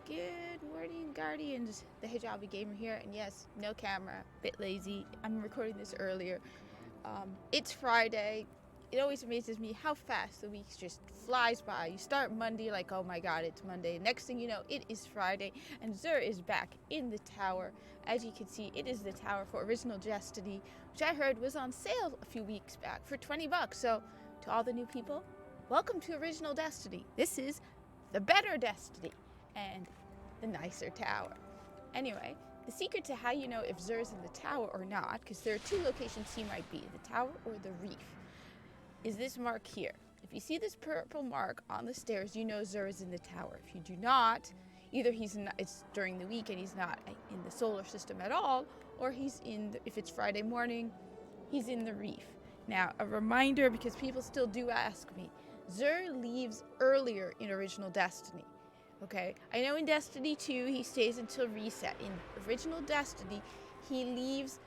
Good morning, Guardians. The Hijabi Gamer here, and yes, no camera, bit lazy. I'm recording this earlier. It's Friday. It always amazes me how fast the week just flies by. You start Monday like, oh my god, it's Monday. Next thing you know, it is Friday, and Zur is back in the tower. As you can see, it is the tower for Original Destiny, which I heard was on sale a few weeks back for $20. So, to all the new people, welcome to Original Destiny. This is the better Destiny and the nicer tower. Anyway, the secret to how you know if Zur's in the tower or not, because there are two locations he might be, the tower or the reef, is this mark here. If you see this purple mark on the stairs, you know Zur is in the tower. If you do not, either it's during the week and he's not in the solar system at all, or if it's Friday morning, he's in the reef. Now, a reminder, because people still do ask me, Zur leaves earlier in Original Destiny. Okay, I know in Destiny 2 he stays until reset. In Original Destiny, he leaves,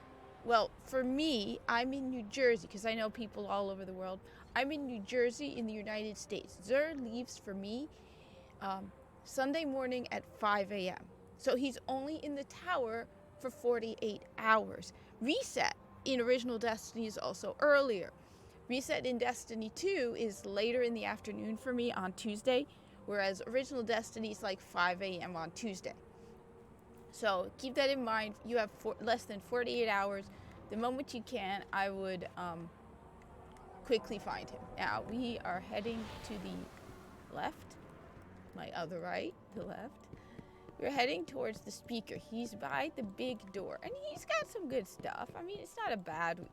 well, for me, I'm in New Jersey, because I know people all over the world. I'm in New Jersey in the United States. Zur leaves for me Sunday morning at 5 a.m. So he's only in the tower for 48 hours. Reset in Original Destiny is also earlier. Reset in Destiny 2 is later in the afternoon for me on Tuesday, whereas Original Destiny is like 5 a.m. on Tuesday. So keep that in mind. You have less than 48 hours. The moment you can, I would quickly find him. Now, we are heading to the left, my other right, the left. We're heading towards the speaker. He's by the big door, and he's got some good stuff. I mean, it's not a bad week.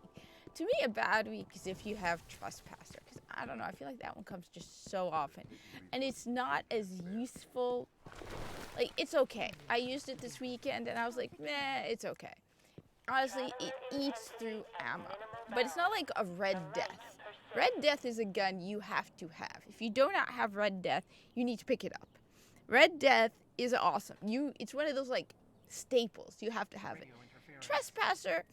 To me, a bad week is if you have Trespasser, because I don't know, I feel like that one comes just so often. And it's not as useful. Like, it's okay. I used it this weekend, and I was like, meh, it's okay. Honestly, it eats through ammo. But it's not like a Red Death. Red Death is a gun you have to have. If you do not have Red Death, you need to pick it up. Red Death is awesome. It's one of those, like, staples. You have to have it. Trespasser,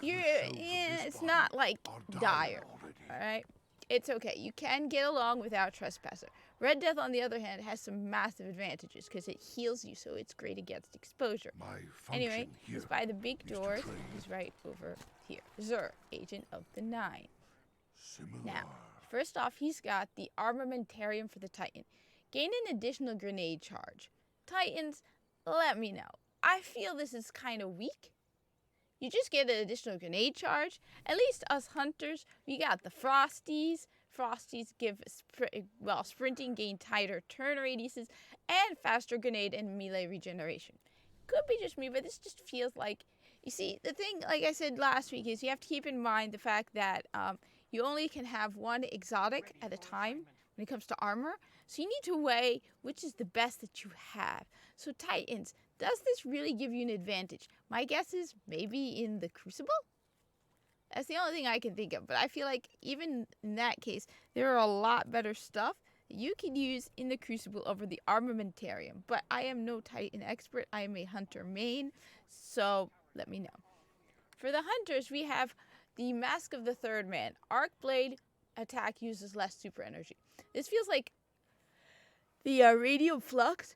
it's not like dire, all right? It's okay. You can get along without Trespasser. Red Death, on the other hand, has some massive advantages because it heals you, so it's great against exposure. Anyway, he's by the big doors. He's right over here. Zur, Agent of the Nine. Now, first off, he's got the armamentarium for the Titan. Gain an additional grenade charge. Titans, let me know. I feel this is kind of weak. You just get an additional grenade charge. At least us hunters, we got the Frosties. Frosties give, sprinting, gain tighter turn radiuses, and faster grenade and melee regeneration. Could be just me, but this just feels like, you see, the thing, like I said last week, is you have to keep in mind the fact that you only can have one exotic at a time when it comes to armor. So you need to weigh which is the best that you have. So Titans, does this really give you an advantage? My guess is maybe in the Crucible? That's the only thing I can think of. But I feel like even in that case, there are a lot better stuff that you can use in the Crucible over the armamentarium. But I am no Titan expert. I am a hunter main. So let me know. For the hunters, we have the Mask of the Third Man. Arc Blade attack uses less super energy. This feels like the Radium Flux.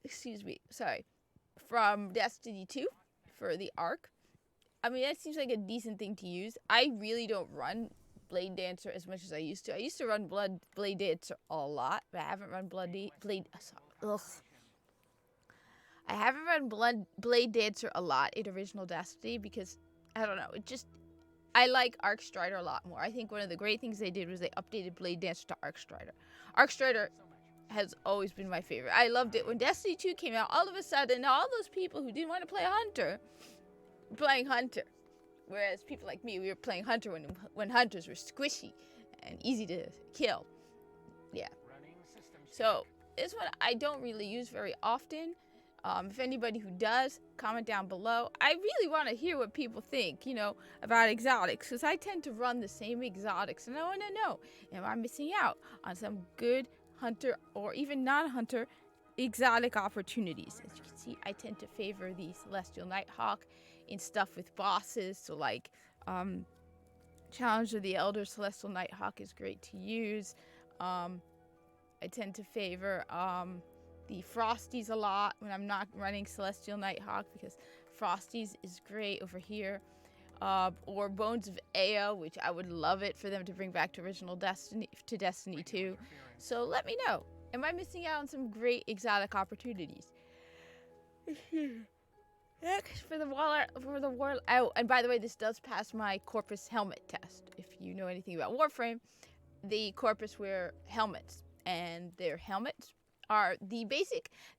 Excuse me, sorry, from Destiny 2 for the Arc. I mean, that seems like a decent thing to use. I really don't run Blade Dancer as much as I used to. I used to run Blade Dancer a lot, but I haven't run I haven't run Blade Dancer a lot in Original Destiny because, I don't know, I like Arc Strider a lot more. I think one of the great things they did was they updated Blade Dancer to Arc Strider. Arc Strider has always been my favorite. I loved it when Destiny 2 came out. All of a sudden, all those people who didn't want to play Hunter were playing Hunter. Whereas people like me, we were playing Hunter when Hunters were squishy and easy to kill. Yeah. So this one I don't really use very often. If anybody who does, comment down below. I really want to hear what people think, about exotics, because I tend to run the same exotics, and I want to know, am I missing out on some good hunter or even non-hunter exotic opportunities? As you can see, I tend to favor the Celestial Nighthawk in stuff with bosses, so like Challenge of the Elder Celestial Nighthawk is great to use. I I tend to favor the Frosties a lot when I'm not running Celestial Nighthawk, because Frosties is great over here. Or Bones of Ea, which I would love it for them to bring back to original Destiny, to Destiny 2. So let me know. Am I missing out on some great exotic opportunities? Next for the Warlock. Oh, and by the way, this does pass my Corpus helmet test. If you know anything about Warframe, the Corpus wear helmets, and their helmets are the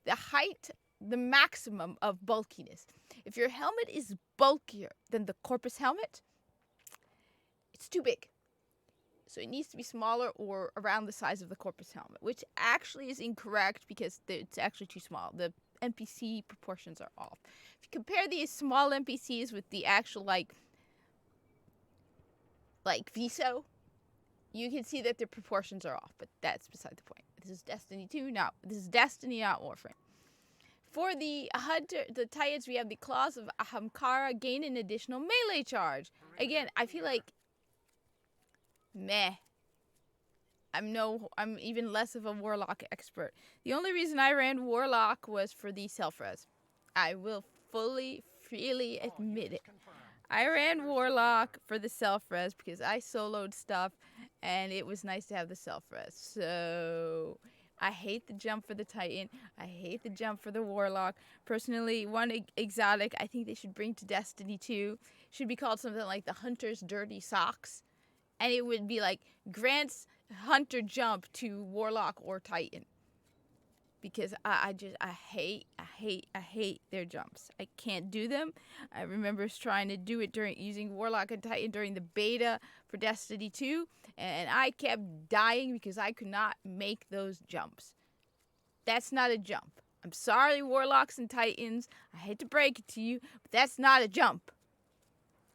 height, the maximum of bulkiness. If your helmet is bulkier than the Corpus helmet, it's too big. So it needs to be smaller or around the size of the Corpus helmet, which actually is incorrect because it's actually too small. The NPC proportions are off. If you compare these small NPCs with the actual like Viso, you can see that their proportions are off, but that's beside the point. This is Destiny 2, this is Destiny, not Warframe. For the Hunter, the Titans, we have the Claws of Ahamkara, gain an additional melee charge. Again, I feel like, meh. I'm even less of a Warlock expert. The only reason I ran Warlock was for the self-res. I will freely admit it. I ran Warlock for the self-res because I soloed stuff, and it was nice to have the self-res. So I hate the jump for the Titan. I hate the jump for the Warlock. Personally, one exotic I think they should bring to Destiny 2 should be called something like the Hunter's Dirty Socks. And it would be like grants Hunter jump to Warlock or Titan. Because I hate their jumps. I can't do them. I remember trying to do it using Warlock and Titan during the beta for Destiny 2, and I kept dying because I could not make those jumps. That's not a jump. I'm sorry, Warlocks and Titans. I hate to break it to you, but that's not a jump.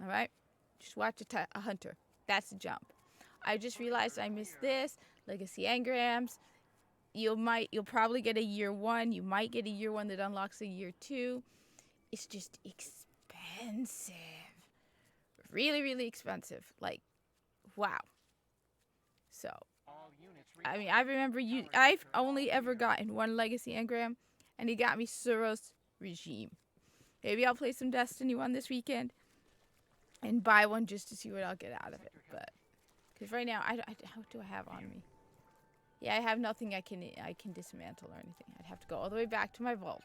All right? Just watch a Hunter. That's a jump. I just realized I missed this. Legacy engrams. You'll probably get a year 1. You might get a year 1 that unlocks a year 2. It's just expensive. Really, really expensive. Like, wow. So, I mean, I remember I've only ever gotten one Legacy engram, and he got me Suros Regime. Maybe I'll play some Destiny 1 this weekend and buy one just to see what I'll get out of it. But, because right now, how do I have on me? Yeah, I have nothing I can dismantle or anything. I'd have to go all the way back to my vault.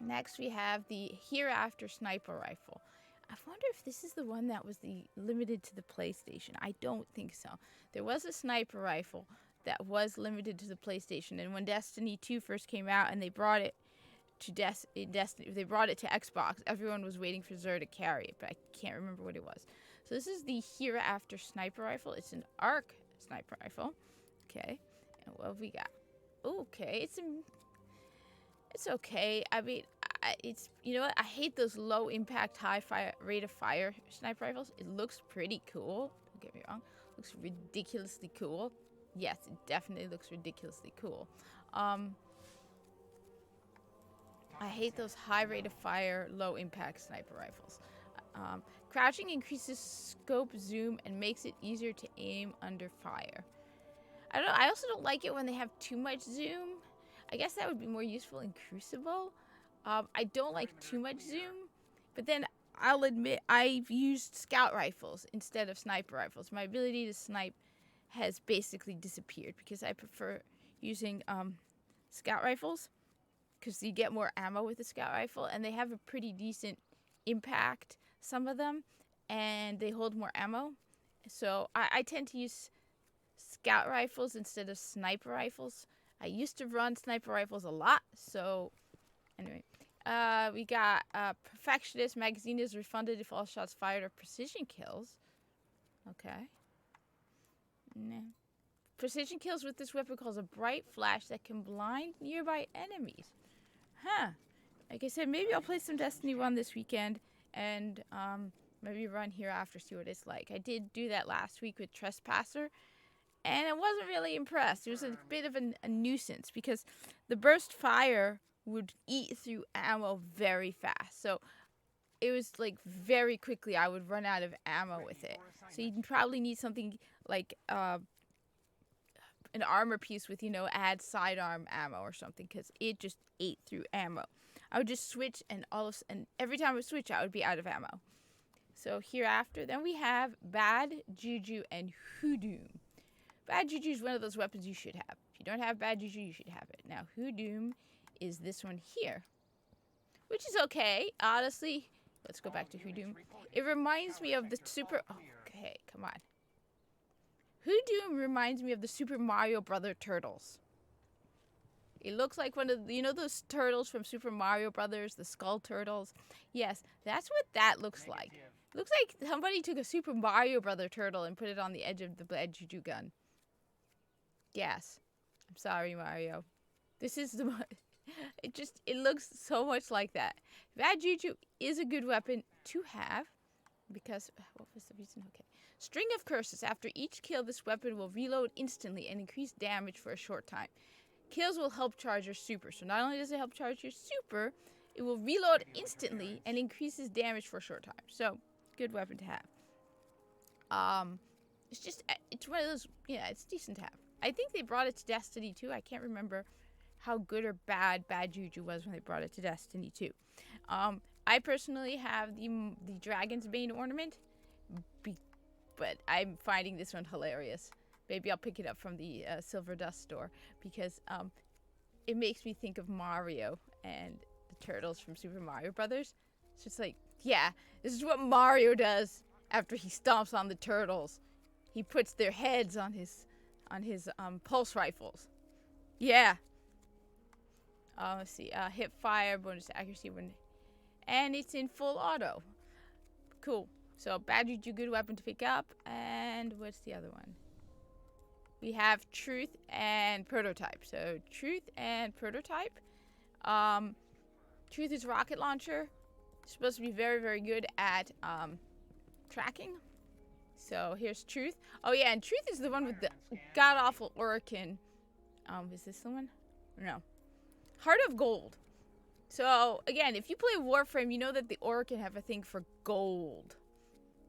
Next, we have the Hereafter sniper rifle. I wonder if this is the one that was limited to the PlayStation. I don't think so. There was a sniper rifle that was limited to the PlayStation, and when Destiny 2 first came out and they brought it to they brought it to Xbox, everyone was waiting for Xur to carry it, but I can't remember what it was. So this is the Hereafter sniper rifle. It's an arc sniper rifle. Okay, and what have we got? Okay, it's okay. I mean, it's, you know what? I hate those low impact, high rate of fire sniper rifles. It looks pretty cool. Don't get me wrong. It looks ridiculously cool. Yes, it definitely looks ridiculously cool. I hate those high rate of fire, low impact sniper rifles. Crouching increases scope zoom and makes it easier to aim under fire. I don't know. I also don't like it when they have too much zoom. I guess that would be more useful in Crucible. I don't like too much zoom, but then I'll admit I've used scout rifles instead of sniper rifles. My ability to snipe has basically disappeared because I prefer using scout rifles because you get more ammo with the scout rifle, and they have a pretty decent impact, some of them, and they hold more ammo. So I tend to use scout rifles instead of sniper rifles. I used to run sniper rifles a lot, so anyway. We got Perfectionist. Magazine is refunded if all shots fired are precision kills. Okay. Nah. Precision kills with this weapon cause a bright flash that can blind nearby enemies. Huh. Like I said, maybe I'll play some Destiny 1 this weekend and maybe run Hereafter, see what it's like. I did do that last week with Trespasser, and I wasn't really impressed. It was a bit of a nuisance because the burst fire would eat through ammo very fast. So it was like very quickly I would run out of ammo with it. So you'd probably need something like an armor piece with, you know, add sidearm ammo or something, because it just ate through ammo. I would just switch, and every time I would switch, I would be out of ammo. So Hereafter, then we have Bad Juju and Hoodoo. Bad Juju is one of those weapons you should have. If you don't have Bad Juju, you should have it. Now Hoodoo is this one here, which is okay, honestly. Let's go back to Hoodoo. It reminds me of the okay, come on. Hoodoo reminds me of the Super Mario Brother turtles. It looks like one of, you know, those turtles from Super Mario Brothers, the skull turtles? Yes, that's what that looks like. It looks like somebody took a Super Mario Brother turtle and put it on the edge of the Bad Juju gun. Yes. I'm sorry, Mario. This is the... It looks so much like that. Bad Juju is a good weapon to have. Because, what was the reason? Okay. String of curses. After each kill, this weapon will reload instantly and increase damage for a short time. Kills will help charge your super. So not only does it help charge your super, it will reload instantly and increases damage for a short time. So, good weapon to have. It's one of those, yeah, it's decent to have. I think they brought it to Destiny 2. I can't remember how good or bad Bad Juju was when they brought it to Destiny 2. I personally have the Dragon's Bane ornament, but I'm finding this one hilarious. Maybe I'll pick it up from the Silver Dust store, because it makes me think of Mario and the turtles from Super Mario Brothers. It's just like, yeah, this is what Mario does after he stomps on the turtles. He puts their heads on his pulse rifles. Yeah. Let's see. Hip fire, bonus accuracy when, and it's in full auto. Cool. So Bad Juju, good weapon to pick up. And what's the other one? We have Truth and Prototype. So Truth and Prototype. Truth is rocket launcher. It's supposed to be very, very good at tracking. So here's Truth. Oh yeah, and Truth is the one with the god-awful Orokin. Is this the one? No. Heart of Gold. So again, if you play Warframe, you know that the Orokin have a thing for gold.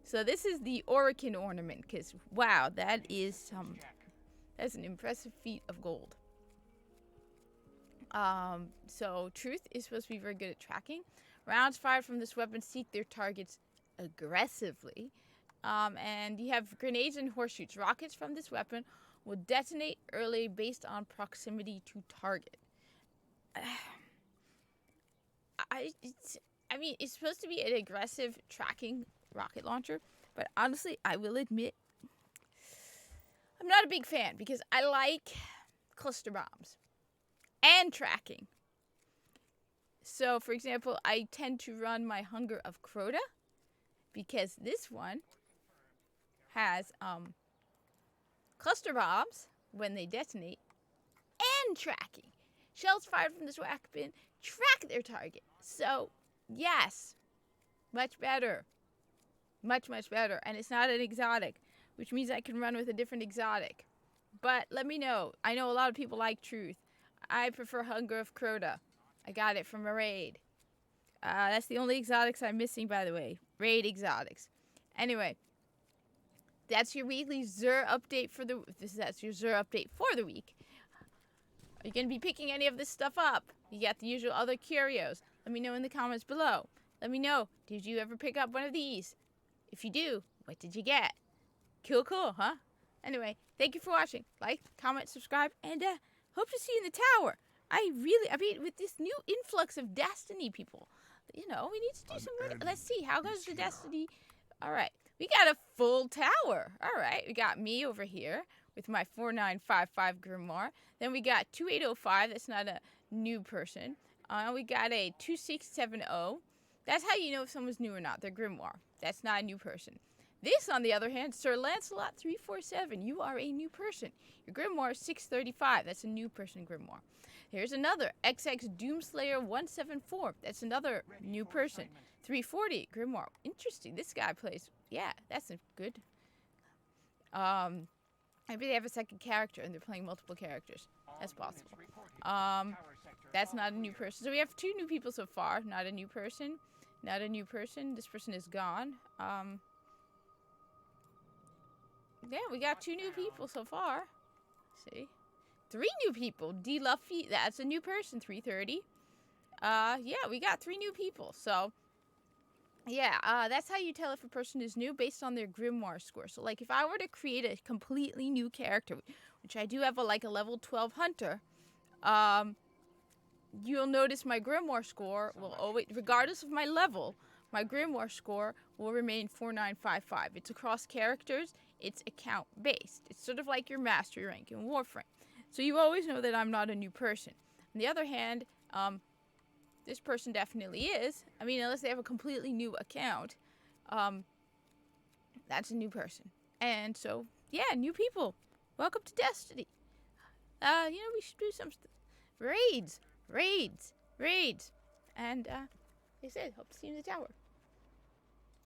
So this is the Orokin ornament, because wow, that's an impressive feat of gold. So Truth is supposed to be very good at tracking. Rounds fired from this weapon seek their targets aggressively. And you have grenades and horseshoes. Rockets from this weapon will detonate early based on proximity to target. I mean, it's supposed to be an aggressive tracking rocket launcher, but honestly, I will admit, I'm not a big fan, because I like cluster bombs and tracking. So, for example, I tend to run my Hunger of Crota, because this one has cluster bombs when they detonate and tracking. Shells fired from this weapon track their target. So, yes, much better. Much, much better. And it's not an exotic, which means I can run with a different exotic. But let me know. I know a lot of people like Truth. I prefer Hunger of Crota. I got it from a raid. That's the only exotics I'm missing, by the way. Raid exotics. Anyway, that's your weekly Xur update for the... That's your Xur update for the week. Are you going to be picking any of this stuff up? You got the usual other curios. Let me know in the comments below. Let me know, did you ever pick up one of these? If you do, what did you get? Cool, huh? Anyway, thank you for watching. Like, comment, subscribe, and hope to see you in the tower. I mean, with this new influx of Destiny people, you know, we need to do some... Let's see, how goes the Destiny... All right, we got a full tower. All right, we got me over here with my 4955 Grimoire. Then we got 2805, that's not a new person. We got a 2670. That's how you know if someone's new or not, their Grimoire. That's not a new person. This, on the other hand, Sir Lancelot 347, you are a new person. Your Grimoire is 635, that's a new person Grimoire. Here's another, XX Doomslayer 174, that's another new person. 340 Grimoire, interesting, this guy plays, yeah, that's a good. Maybe they have a second character and they're playing multiple characters. That's possible. That's not a new person. So we have 2 new people so far. Not a new person. Not a new person. This person is gone. Yeah, we got 2 new people so far. See? 3 new people. D. Luffy, that's a new person, 330. Yeah, we got 3 new people. So, yeah, that's how you tell if a person is new based on their grimoire score. So, like, if I were to create a completely new character, which I do have a level 12 hunter, you'll notice my grimoire score will always, regardless of my level, my grimoire score will remain 4955. It's across characters. It's account based. It's sort of like your mastery rank in Warframe. So you always know that I'm not a new person. On the other hand, this person definitely is. I mean, unless they have a completely new account, that's a new person. And so, yeah, new people. Welcome to Destiny. We should do some raids. And, like I said, hope to see you in the tower.